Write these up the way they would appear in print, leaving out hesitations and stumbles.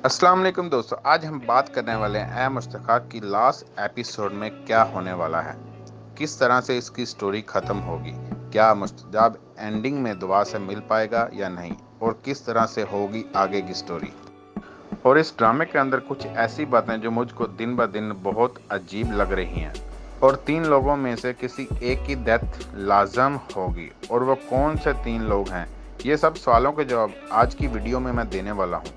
अस्सलाम वालेकुम दोस्तों, आज हम बात करने वाले हैं ए मुस्तफ़ा की लास्ट एपिसोड में क्या होने वाला है, किस तरह से इसकी स्टोरी ख़त्म होगी, क्या मुस्तजाब एंडिंग में दुआ से मिल पाएगा या नहीं, और किस तरह से होगी आगे की स्टोरी। और इस ड्रामे के अंदर कुछ ऐसी बातें जो मुझको दिन ब दिन बहुत अजीब लग रही हैं, और 3 लोगों में से किसी एक की डेथ लाजम होगी, और वो कौन से 3 लोग हैं, ये सब सवालों के जवाब आज की वीडियो में मैं देने वाला हूँ।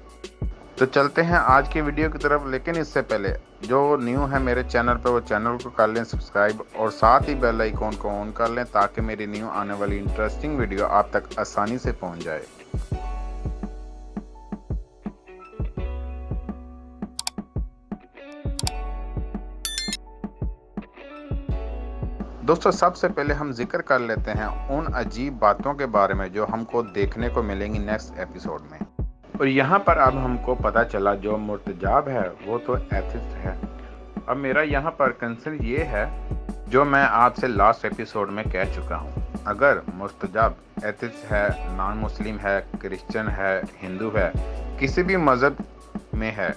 तो चलते हैं आज की वीडियो की तरफ, लेकिन इससे पहले जो न्यू है मेरे चैनल पर वो चैनल को कर लें सब्सक्राइब और साथ ही बेल आइकॉन को ऑन कर लें ताकि मेरी न्यू आने वाली इंटरेस्टिंग वीडियो आप तक आसानी से पहुंच जाए। दोस्तों, सबसे पहले हम जिक्र कर लेते हैं उन अजीब बातों के बारे में जो हमको देखने को मिलेंगी नेक्स्ट एपिसोड में। और यहाँ पर अब हमको पता चला जो मुर्तजाब है वो तो एथिस्ट है। अब मेरा यहाँ पर कंसर्न ये है जो मैं आपसे लास्ट एपिसोड में कह चुका हूँ, अगर मुर्तजाब एथिस्ट है, नॉन मुस्लिम है, क्रिश्चियन है, हिंदू है, किसी भी मज़हब में है,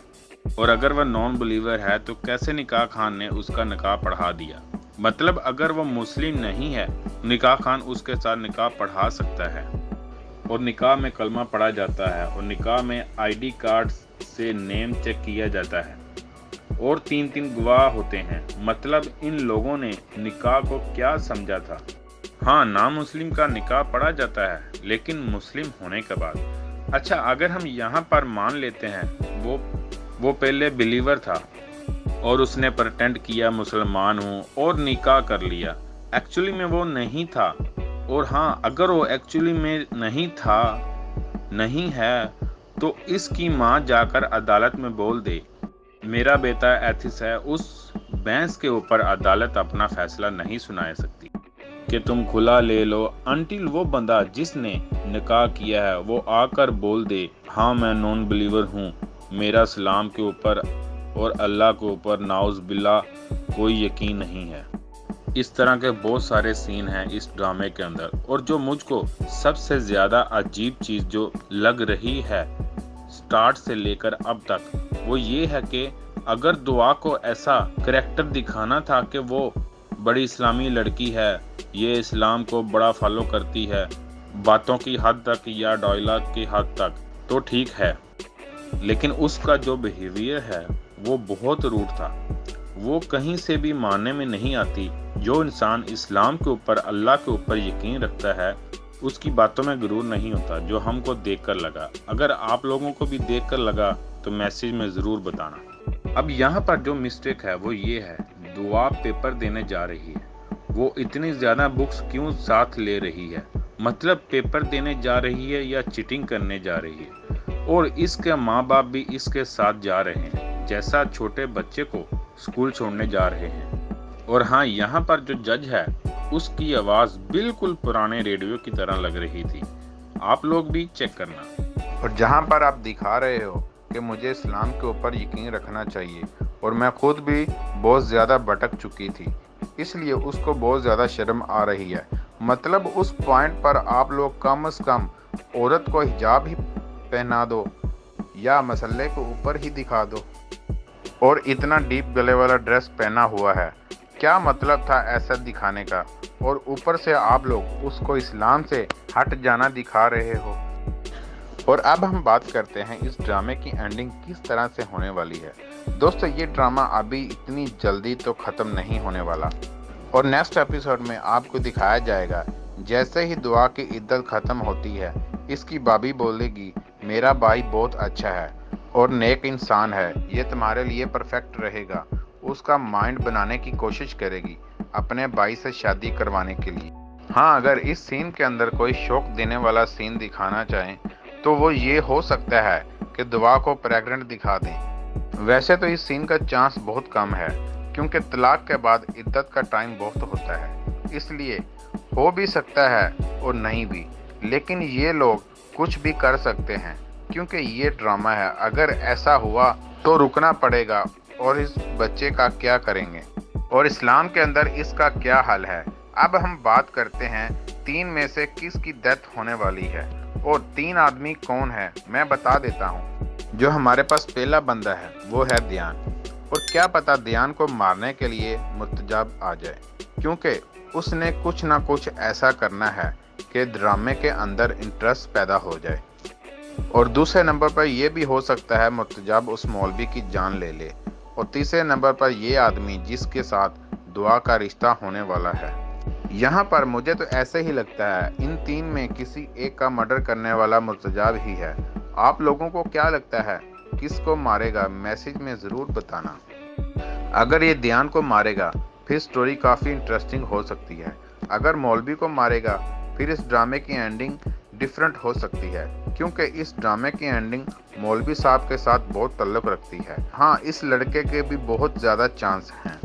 और अगर वह नॉन बिलीवर है तो कैसे निकाह खान ने उसका निकाह पढ़ा दिया। मतलब अगर वो मुस्लिम नहीं है निकाह खान उसके साथ निकाह पढ़ा सकता है, और निकाह में कलमा पढ़ा जाता है, और निकाह में आईडी कार्ड से नेम चेक किया जाता है, और 3 गवाह होते हैं। मतलब इन लोगों ने निकाह को क्या समझा था। हाँ, नाम मुस्लिम का निकाह पढ़ा जाता है, लेकिन मुस्लिम होने के बाद। अच्छा, अगर हम यहाँ पर मान लेते हैं वो पहले बिलीवर था और उसने प्रिटेंड किया मुसलमान हूँ और निकाह कर लिया, एक्चुअली में वो नहीं था। और हाँ, अगर वो एक्चुअली में नहीं है तो इसकी माँ जाकर अदालत में बोल दे मेरा बेटा एथिस्ट है, उस बहस के ऊपर अदालत अपना फैसला नहीं सुना सकती कि तुम खुला ले लो अंटिल वो बंदा जिसने निकाह किया है वो आकर बोल दे हाँ मैं नॉन बिलीवर हूँ, मेरा इस्लाम के ऊपर और अल्लाह के ऊपर नाउज़ बिल्लाह कोई यकीन नहीं है। इस तरह के बहुत सारे सीन हैं इस ड्रामे के अंदर, और जो मुझको सबसे ज़्यादा अजीब चीज़ जो लग रही है स्टार्ट से लेकर अब तक वो ये है कि अगर दुआ को ऐसा करैक्टर दिखाना था कि वो बड़ी इस्लामी लड़की है, ये इस्लाम को बड़ा फॉलो करती है बातों की हद तक या डायलॉग की हद तक, तो ठीक है, लेकिन उसका जो बिहेवियर है वो बहुत रूड था। वो कहीं से भी मानने में नहीं आती। जो इंसान इस्लाम के ऊपर अल्लाह के ऊपर यकीन रखता है उसकी बातों में गुरूर नहीं होता, जो हमको देखकर लगा। अगर आप लोगों को भी देखकर लगा तो मैसेज में ज़रूर बताना। अब यहाँ पर जो मिस्टेक है वो ये है, दुआ पेपर देने जा रही है, वो इतनी ज़्यादा बुक्स क्यों साथ ले रही है। मतलब पेपर देने जा रही है या चीटिंग करने जा रही है, और इसके माँ बाप भी इसके साथ जा रहे हैं जैसा छोटे बच्चे को स्कूल छोड़ने जा रहे हैं। और हाँ, यहाँ पर जो जज है उसकी आवाज़ बिल्कुल पुराने रेडियो की तरह लग रही थी, आप लोग भी चेक करना। और जहाँ पर आप दिखा रहे हो कि मुझे इस्लाम के ऊपर यकीन रखना चाहिए, और मैं खुद भी बहुत ज़्यादा भटक चुकी थी, इसलिए उसको बहुत ज़्यादा शर्म आ रही है। मतलब उस पॉइंट पर आप लोग कम से कम औरत को हिजाब ही पहना दो या मसल्ले को ऊपर ही दिखा दो, और इतना डीप गले वाला ड्रेस पहना हुआ है, क्या मतलब था ऐसा दिखाने का। और ऊपर से आप लोग उसको इस्लाम से हट जाना दिखा रहे हो। और अब हम बात करते हैं इस ड्रामे की एंडिंग किस तरह से होने वाली है। दोस्तों, ये ड्रामा अभी इतनी जल्दी तो ख़त्म नहीं होने वाला, और नेक्स्ट एपिसोड में आपको दिखाया जाएगा जैसे ही दुआ की इद्दत ख़त्म होती है इसकी भाभी बोलेगी मेरा भाई बहुत अच्छा है और नेक इंसान है, ये तुम्हारे लिए परफेक्ट रहेगा। उसका माइंड बनाने की कोशिश करेगी अपने भाई से शादी करवाने के लिए। हाँ, अगर इस सीन के अंदर कोई शौक देने वाला सीन दिखाना चाहें तो वो ये हो सकता है कि दुआ को प्रेग्नेंट दिखा दें। वैसे तो इस सीन का चांस बहुत कम है क्योंकि तलाक के बाद इद्दत का टाइम बहुत होता है, इसलिए हो भी सकता है और नहीं भी। लेकिन ये लोग कुछ भी कर सकते हैं क्योंकि ये ड्रामा है। अगर ऐसा हुआ तो रुकना पड़ेगा, और इस बच्चे का क्या करेंगे, और इस्लाम के अंदर इसका क्या हाल है। अब हम बात करते हैं 3 में से किसकी डेथ होने वाली है, और 3 आदमी कौन है मैं बता देता हूँ। जो हमारे पास पहला बंदा है वो है दयान, और क्या पता दयान को मारने के लिए मुर्तजाब आ जाए, क्योंकि उसने कुछ ना कुछ ऐसा करना है कि ड्रामे के अंदर इंटरेस्ट पैदा हो जाए। और दूसरे नंबर पर यह भी हो सकता है मुर्तजाब उस मौलवी की जान ले ले, और तीसरे नंबर पर यह आदमी जिसके साथ दुआ का रिश्ता होने वाला है। यहाँ पर मुझे तो ऐसे ही लगता है इन तीन में किसी एक का मर्डर करने वाला मुर्तजाब ही है। आप लोगों को क्या लगता है किसको मारेगा? मैसेज में ज़रूर बताना। अगर ये दयान को मारेगा फिर स्टोरी काफ़ी इंटरेस्टिंग हो सकती है। अगर मौलवी को मारेगा फिर इस ड्रामे की एंडिंग डिफरेंट हो सकती है, क्योंकि इस ड्रामे की एंडिंग मौलवी साहब के साथ बहुत ताल्लुक़ रखती है। हाँ, इस लड़के के भी बहुत ज़्यादा चांस हैं,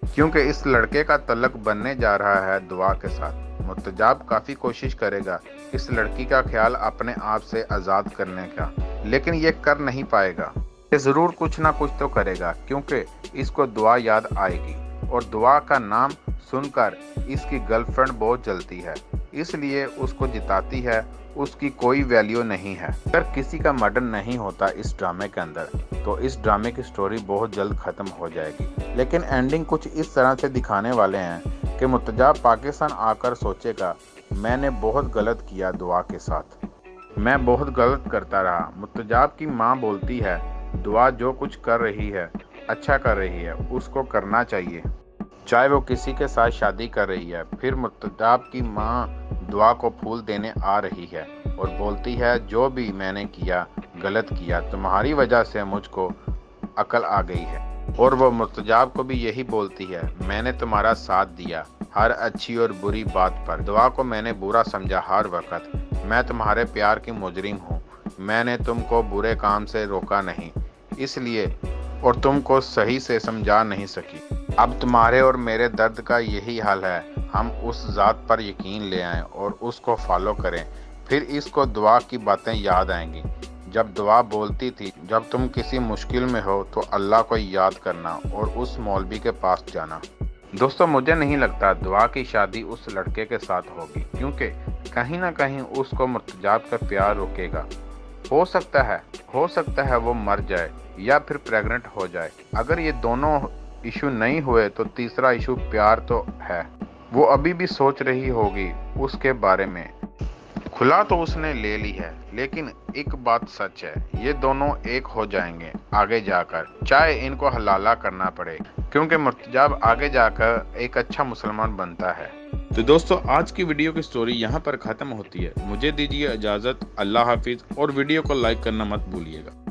क्योंकि इस लड़के का तल्लक बनने जा रहा है दुआ के साथ। मुर्तजाब काफ़ी कोशिश करेगा इस लड़की का ख्याल अपने आप से आज़ाद करने का, लेकिन ये कर नहीं पाएगा। ये ज़रूर कुछ ना कुछ तो करेगा, क्योंकि इसको दुआ याद आएगी, और दुआ का नाम सुनकर इसकी गर्लफ्रेंड बहुत जलती है, इसलिए उसको जिताती है। उसकी कोई वैल्यू नहीं है। अगर किसी का मर्डर नहीं होता इस ड्रामे के अंदर तो इस ड्रामे की स्टोरी बहुत जल्द ख़त्म हो जाएगी। लेकिन एंडिंग कुछ इस तरह से दिखाने वाले हैं कि मुर्तजाब पाकिस्तान आकर सोचेगा मैंने बहुत गलत किया दुआ के साथ, मैं बहुत गलत करता रहा। मुर्तजाब की माँ बोलती है दुआ जो कुछ कर रही है अच्छा कर रही है, उसको करना चाहिए, चाहे वो किसी के साथ शादी कर रही है। फिर मुर्तजाब की माँ दुआ को फूल देने आ रही है और बोलती है जो भी मैंने किया गलत किया, तुम्हारी वजह से मुझको अकल आ गई है। और वो मुर्तजाब को भी यही बोलती है मैंने तुम्हारा साथ दिया हर अच्छी और बुरी बात पर, दुआ को मैंने बुरा समझा हर वक्त, मैं तुम्हारे प्यार की मुजरिम हूँ, मैंने तुमको बुरे काम से रोका नहीं इसलिए, और तुमको सही से समझा नहीं सकी। अब तुम्हारे और मेरे दर्द का यही हाल है, हम उस ज़ात पर यकीन ले आएं और उसको फॉलो करें। फिर इसको दुआ की बातें याद आएंगी। जब दुआ बोलती थी जब तुम किसी मुश्किल में हो तो अल्लाह को याद करना और उस मौलवी के पास जाना। दोस्तों, मुझे नहीं लगता दुआ की शादी उस लड़के के साथ होगी, क्योंकि कहीं ना कहीं उसको मुर्तजाब का प्यार रोकेगा। हो सकता है वो मर जाए या फिर प्रेग्नेंट हो जाए। अगर ये दोनों इशू नहीं हुए तो तीसरा इशू प्यार तो है, वो अभी भी सोच रही होगी उसके बारे में। खुला तो उसने ले ली है, लेकिन एक बात सच है, ये दोनों एक हो जाएंगे आगे जाकर, चाहे इनको हलाला करना पड़े, क्योंकि मुर्तजाब आगे जाकर एक अच्छा मुसलमान बनता है। तो दोस्तों, आज की वीडियो की स्टोरी यहाँ पर ख़त्म होती है। मुझे दीजिए इजाज़त। अल्लाह हाफिज़, और वीडियो को लाइक करना मत भूलिएगा।